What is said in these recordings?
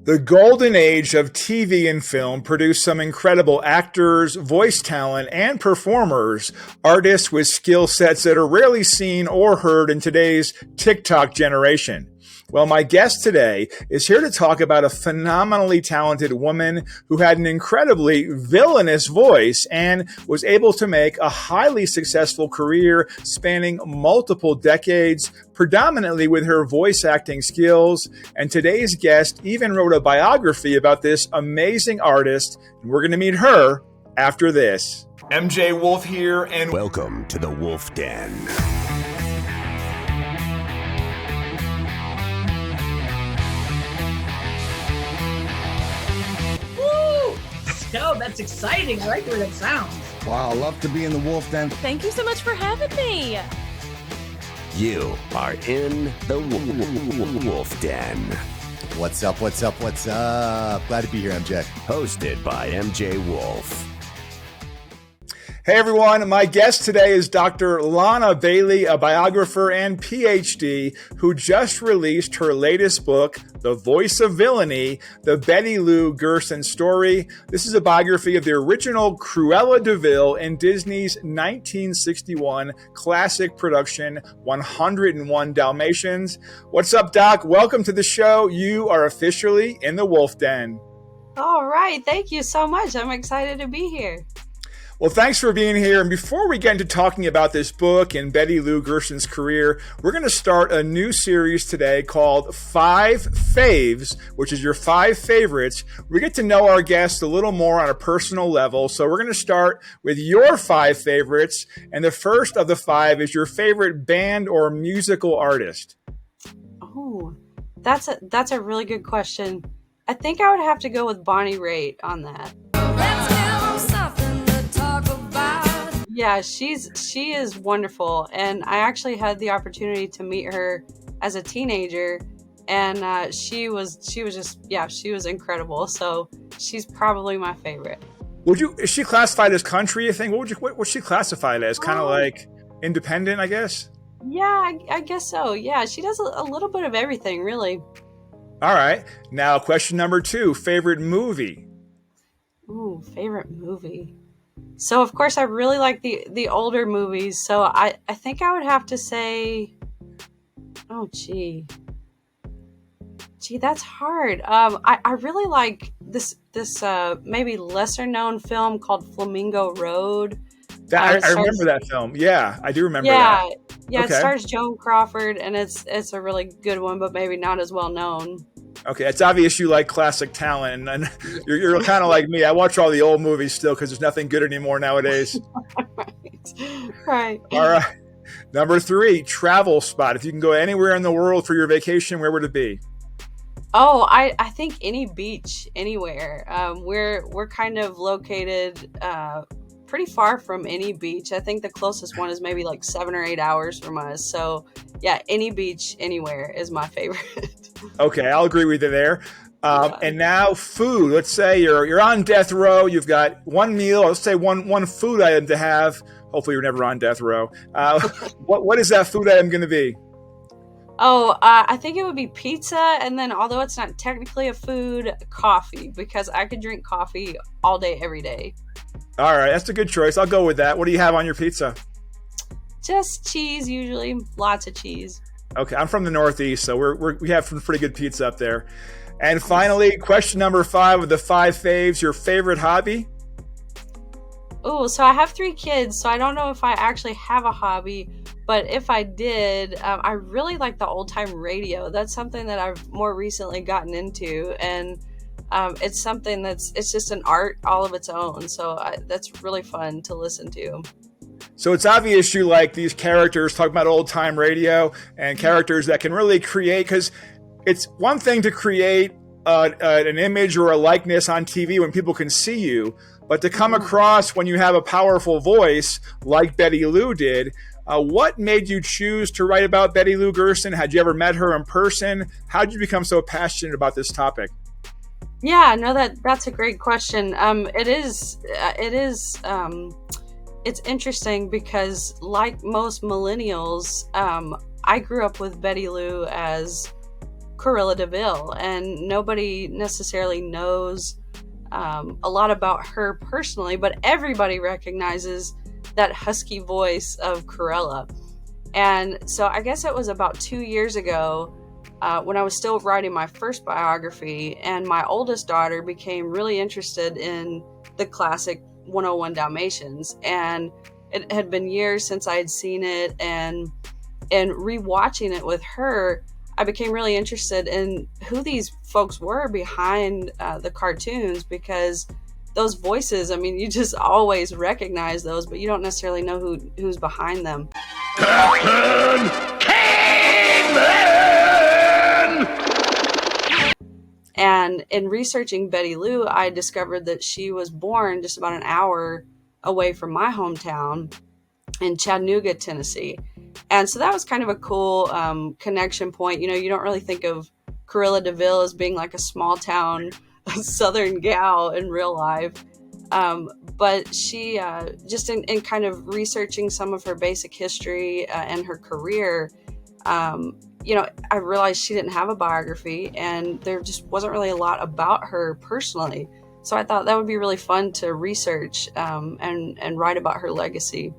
The golden age of TV and film produced some incredible actors, voice talent, and performers, artists with skill sets that are rarely seen or heard in today's TikTok generation. Well, my guest today is here to talk about a phenomenally talented woman who had an incredibly villainous voice and was able to make a highly successful career spanning multiple decades, predominantly with her voice acting skills. And today's guest even wrote a biography about this amazing artist, and we're going to meet her after this. MJ Wolf here, and welcome to the Wolf Den. Oh, that's exciting. I like the way that sounds. Wow, I love to be in the Wolf Den. Thank you so much for having me. You are in the Wolf Den. What's up, what's up, what's up? Glad to be here, MJ. Hosted by MJ Wolf. Hey everyone, my guest today is Dr. Lona Bailey, a biographer and PhD who just released her latest book, The Voice of Villainy, the Betty Lou Gerson Story. This is a biography of the original Cruella de Vil in Disney's 1961 classic production, 101 Dalmatians. What's up, Doc? Welcome to the show. You are officially in the Wolf Den. All right. Thank you so much. I'm excited to be here. Well, thanks for being here. And before we get into talking about this book and Betty Lou Gerson's career, we're going to start a new series today called Faves, which is your 5 favorites. We get to know our guests a little more on a personal level. So we're going to start with your 5 favorites. And the first of the 5 is your favorite band or musical artist. Oh, that's a really good question. I think I would have to go with Bonnie Raitt on that. Yeah, she is wonderful, and I actually had the opportunity to meet her as a teenager, and she was incredible. So she's probably my favorite. Is she classified as country, you think? What was she classified as? Kind of like independent, I guess? Yeah, I guess so. Yeah, she does a little bit of everything, really. All right. Now, question number 2, favorite movie. Ooh, favorite movie. So, of course, I really like the older movies. So I think I would have to say, gee, that's hard. I really like this maybe lesser known film called Flamingo Road. I remember that film. Yeah, I do remember that. Yeah, okay. It stars Joan Crawford, and it's a really good one, but maybe not as well known. Okay, it's obvious you like classic talent, and you're kind of like me. I watch all the old movies still because there's nothing good anymore nowadays. Right. All right. Number 3, travel spot. If you can go anywhere in the world for your vacation, where would it be? Oh, I think any beach, anywhere. We're kind of located pretty far from any beach. I think the closest one is maybe like 7 or 8 hours from us. So yeah, any beach, anywhere is my favorite. Okay, I'll agree with you there. And now food. Let's say you're on death row. You've got one meal. Let's say one food item to have. Hopefully, you're never on death row. What is that food item going to be? Oh, I think it would be pizza, and then although it's not technically a food, coffee, because I could drink coffee all day, every day. All right, that's a good choice. I'll go with that. What do you have on your pizza? Just cheese, usually. Lots of cheese. Okay, I'm from the Northeast, so we have some pretty good pizza up there. And finally, question number 5 of the 5 faves, your favorite hobby? Oh, so I have 3 kids, so I don't know if I actually have a hobby, but if I did, I really like the old-time radio. That's something that I've more recently gotten into, and it's something it's just an art all of its own, so that's really fun to listen to. So it's obvious you like these characters, talking about old-time radio, and characters that can really create, because it's one thing to create an image or a likeness on TV when people can see you, but to come across when you have a powerful voice like Betty Lou did. What made you choose to write about Betty Lou Gerson? Had you ever met her in person? How did you become so passionate about this topic? Yeah, no, that's a great question. It's interesting because, like most millennials, I grew up with Betty Lou as Cruella de Vil, and nobody necessarily knows a lot about her personally, but everybody recognizes that husky voice of Cruella. And so I guess it was about 2 years ago when I was still writing my first biography, and my oldest daughter became really interested in the classic 101 Dalmatians. And it had been years since I had seen it, and rewatching it with her, I became really interested in who these folks were behind the cartoons, because those voices, I mean, you just always recognize those, but you don't necessarily know who's behind them. Captain Kingman! And in researching Betty Lou, I discovered that she was born just about an hour away from my hometown in Chattanooga, Tennessee. And so that was kind of a cool connection point. You know, you don't really think of Cruella de Vil as being like a small town Southern gal in real life. But she, just in kind of researching some of her basic history and her career, you know, I realized she didn't have a biography, and there just wasn't really a lot about her personally. So I thought that would be really fun to research and write about her legacy.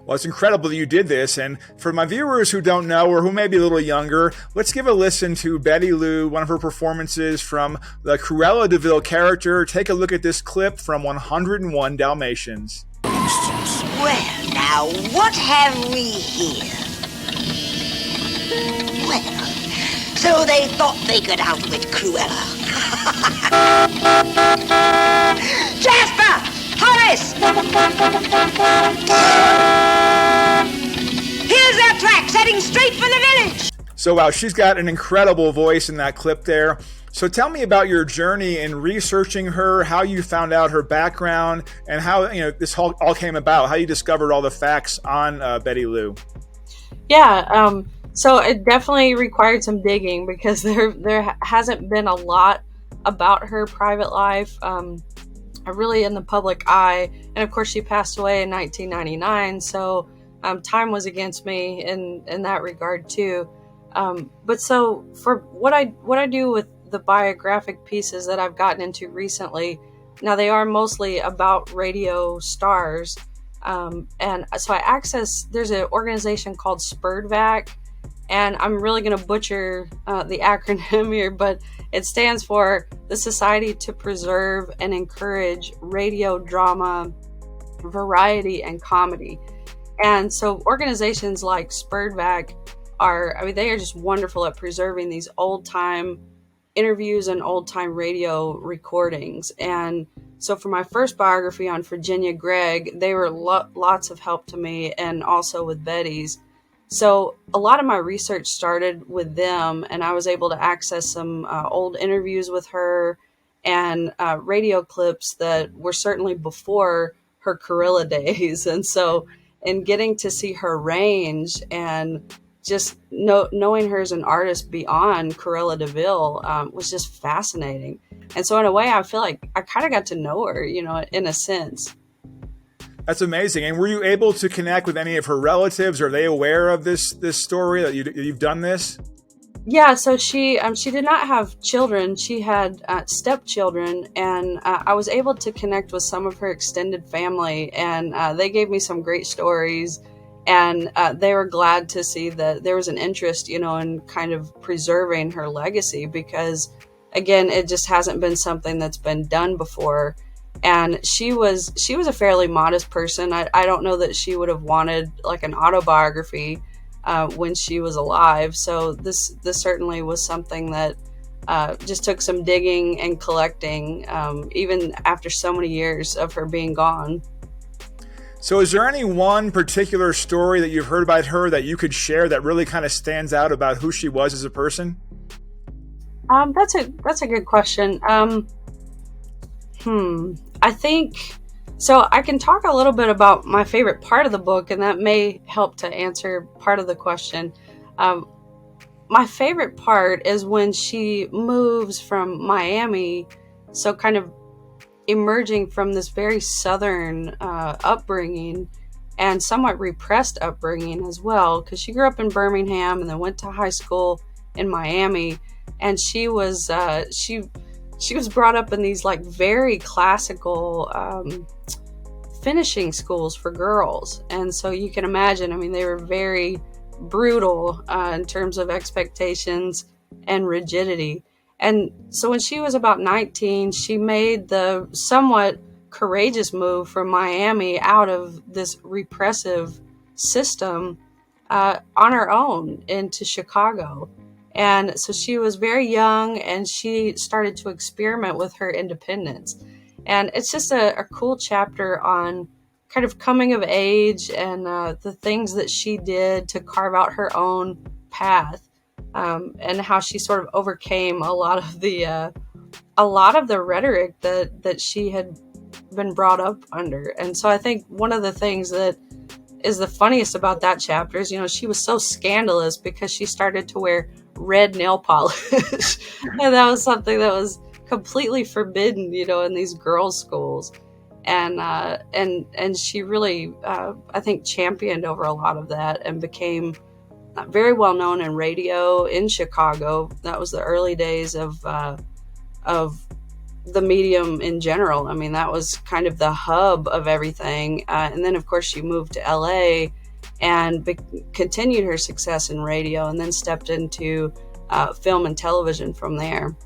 Well, it's incredible that you did this. And for my viewers who don't know, or who may be a little younger, let's give a listen to Betty Lou, one of her performances from the Cruella de Vil character. Take a look at this clip from 101 Dalmatians. Well, now, what have we here? Well, so they thought they could outwit Cruella. Jasper! Horace! Here's their tracks heading straight for the village. So wow, she's got an incredible voice in that clip there. So tell me about your journey in researching her, how you found out her background, and how this all came about, how you discovered all the facts on Betty Lou. Yeah, so it definitely required some digging, because there hasn't been a lot about her private life really in the public eye. And of course, she passed away in 1999, so time was against me in that regard too. But so for what I do with the biographic pieces that I've gotten into recently, now they are mostly about radio stars. And so there's an organization called SPURDVAC, and I'm really going to butcher the acronym here, but it stands for the Society to Preserve and Encourage Radio Drama, Variety, and Comedy. And so organizations like SPURDVAC they are just wonderful at preserving these old-time interviews and old-time radio recordings. And so for my first biography on Virginia Gregg, they were lots of help to me, and also with Betty's. So a lot of my research started with them, and I was able to access some old interviews with her and radio clips that were certainly before her Cruella days. And so in getting to see her range and just knowing her as an artist beyond Cruella de Vil was just fascinating. And so in a way, I feel like I kind of got to know her, in a sense. That's amazing. And were you able to connect with any of her relatives? Are they aware of this story, that you've done this? Yeah, so she did not have children. She had stepchildren, and I was able to connect with some of her extended family, and they gave me some great stories, and they were glad to see that there was an interest, in kind of preserving her legacy, because, again, it just hasn't been something that's been done before. And she was a fairly modest person. I don't know that she would have wanted like an autobiography when she was alive. So this certainly was something that just took some digging and collecting, even after so many years of her being gone. So is there any one particular story that you've heard about her that you could share that really kind of stands out about who she was as a person? That's a good question. I think, so I can talk a little bit about my favorite part of the book, and that may help to answer part of the question. My favorite part is when she moves from Miami, so kind of emerging from this very Southern upbringing and somewhat repressed upbringing as well, because she grew up in Birmingham and then went to high school in Miami, and she was she was brought up in these like very classical finishing schools for girls, and so you can imagine, I mean, they were very brutal in terms of expectations and rigidity. And so when she was about 19, she made the somewhat courageous move from Miami out of this repressive system on her own into Chicago. And so she was very young, and she started to experiment with her independence. And it's just a cool chapter on kind of coming of age and the things that she did to carve out her own path, and how she sort of overcame a lot of the rhetoric that she had been brought up under. And so I think one of the things that is the funniest about that chapter is, she was so scandalous because she started to wear red nail polish. And that was something that was completely forbidden, in these girls' schools. And she really, I think, championed over a lot of that and became very well known in radio in Chicago. That was the early days of the medium in general. I mean, that was kind of the hub of everything. And then, of course, she moved to LA and continued her success in radio, and then stepped into film and television from there.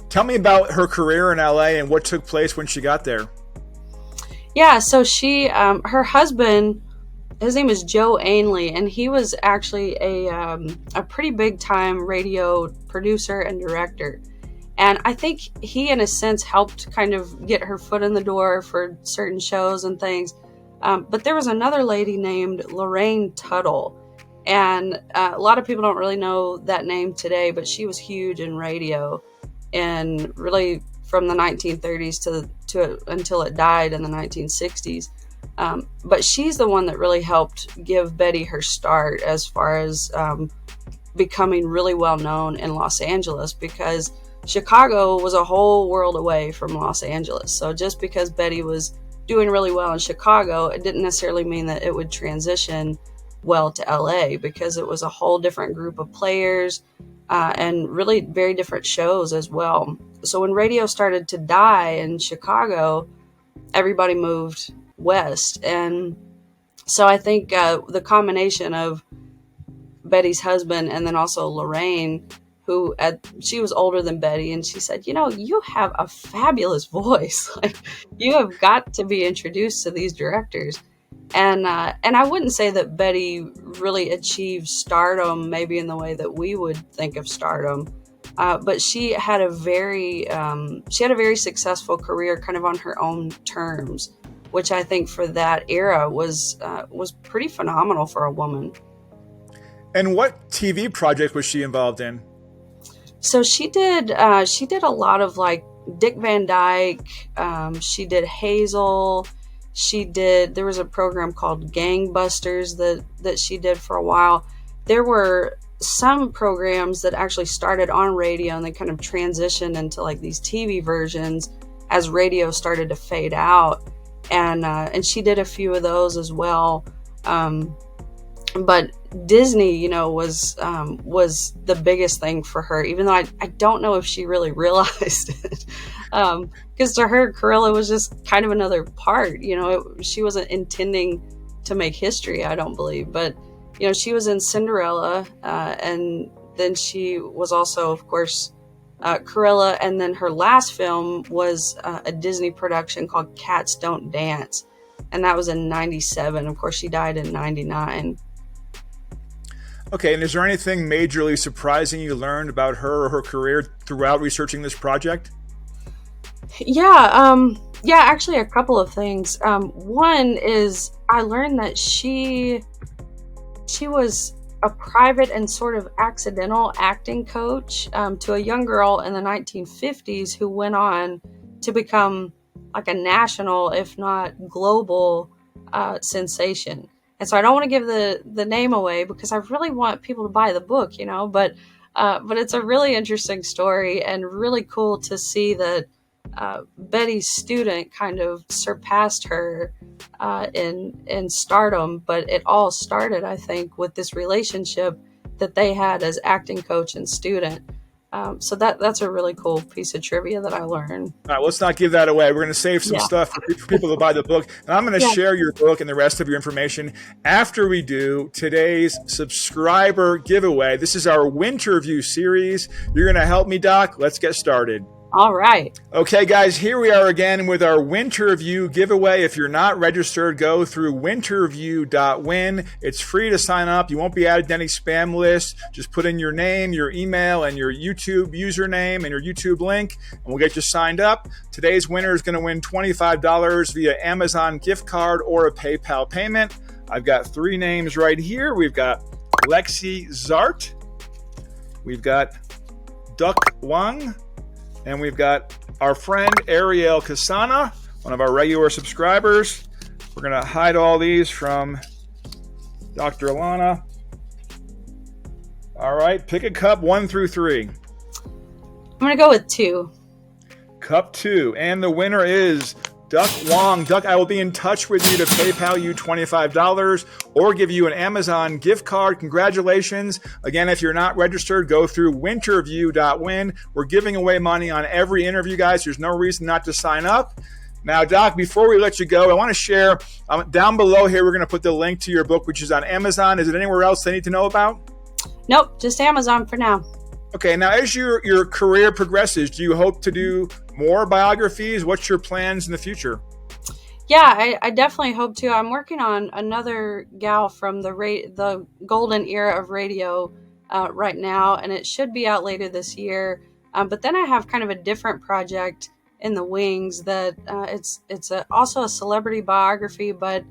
Tell me about her career in LA and what took place when she got there. Yeah, so she, her husband, his name is Joe Ainley, and he was actually a pretty big time radio producer and director. And I think he, in a sense, helped kind of get her foot in the door for certain shows and things. But there was another lady named Lorraine Tuttle. And a lot of people don't really know that name today, but she was huge in radio. And really from the 1930s to until it died in the 1960s. But she's the one that really helped give Betty her start as far as becoming really well known in Los Angeles, because Chicago was a whole world away from Los Angeles. So just because Betty was doing really well in Chicago, it didn't necessarily mean that it would transition well to LA, because it was a whole different group of players and really very different shows as well. So when radio started to die in Chicago, everybody moved west. And so I think the combination of Betty's husband and then also Lorraine, who she was older than Betty, and she said, you have a fabulous voice. Like, you have got to be introduced to these directors. And I wouldn't say that Betty really achieved stardom maybe in the way that we would think of stardom, but she had a very successful career kind of on her own terms, which I think for that era was pretty phenomenal for a woman. And what TV project was she involved in? So she did a lot of like Dick Van Dyke. She did Hazel. There was a program called Gangbusters that she did for a while. There were some programs that actually started on radio and they kind of transitioned into like these TV versions as radio started to fade out. And she did a few of those as well. But Disney, was the biggest thing for her, even though I don't know if she really realized it. Because to her, Cruella was just kind of another part. She wasn't intending to make history, I don't believe. But, she was in Cinderella, and then she was also, of course, Cruella. And then her last film was a Disney production called Cats Don't Dance. And that was in 97. Of course, she died in 99. Okay, and is there anything majorly surprising you learned about her or her career throughout researching this project? Yeah, actually a couple of things. One is I learned that she was a private and sort of accidental acting coach to a young girl in the 1950s who went on to become like a national, if not global, sensation. And so I don't want to give the name away because I really want people to buy the book, but it's a really interesting story and really cool to see that Betty's student kind of surpassed her in stardom. But it all started, I think, with this relationship that they had as acting coach and student. So that's a really cool piece of trivia that I learned. All right, let's not give that away. We're going to save some stuff for people to buy the book. And I'm going to share your book and the rest of your information after we do today's subscriber giveaway. This is our Winterview series. You're going to help me, Doc. Let's get started. All right. Okay, guys, here we are again with our Winterview giveaway. If you're not registered, go through winterview.win. It's free to sign up. You won't be added to any spam list. Just put in your name, your email, and your YouTube username and your YouTube link, and we'll get you signed up. Today's winner is going to win $25 via Amazon gift card or a PayPal payment. I've got 3 names right here. We've got Lexi Zart. We've got Duck Wang. And we've got our friend Ariel Casana, one of our regular subscribers. We're going to hide all these from Dr. Lana. All right, pick a cup 1 through 3. I'm going to go with 2. Cup 2. And the winner is Duck Wong. Duck, I will be in touch with you to PayPal you $25 or give you an Amazon gift card. Congratulations. Again, if you're not registered, go through winterview.win. We're giving away money on every interview, guys. There's no reason not to sign up. Now, Doc, before we let you go, I want to share down below here, we're going to put the link to your book, which is on Amazon. Is it anywhere else they need to know about? Nope, just Amazon for now. Okay, now as your career progresses, do you hope to do more biographies? What's your plans in the future? Yeah, I definitely hope to. I'm working on another gal from the golden era of radio right now, and it should be out later this year. But then I have kind of a different project in the wings that it's also a celebrity biography, but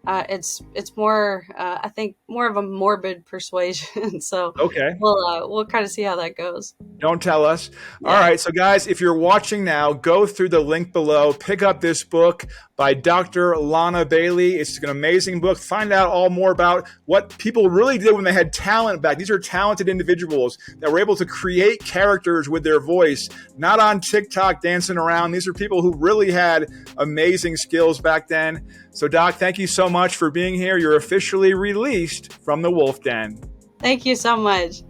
it's more I think more of a morbid persuasion. So okay, we'll kind of see how that goes. Don't tell us. Yeah. All right, so guys, if you're watching now, go through the link below, pick up this book by Dr. Lona Bailey. It's an amazing book. Find out all more about what people really did when they had talent back. These are talented individuals that were able to create characters with their voice, not on TikTok dancing around. These are people who really had amazing skills back then. So, Doc, thank you so much for being here. You're officially released from the Wolf Den. Thank you so much.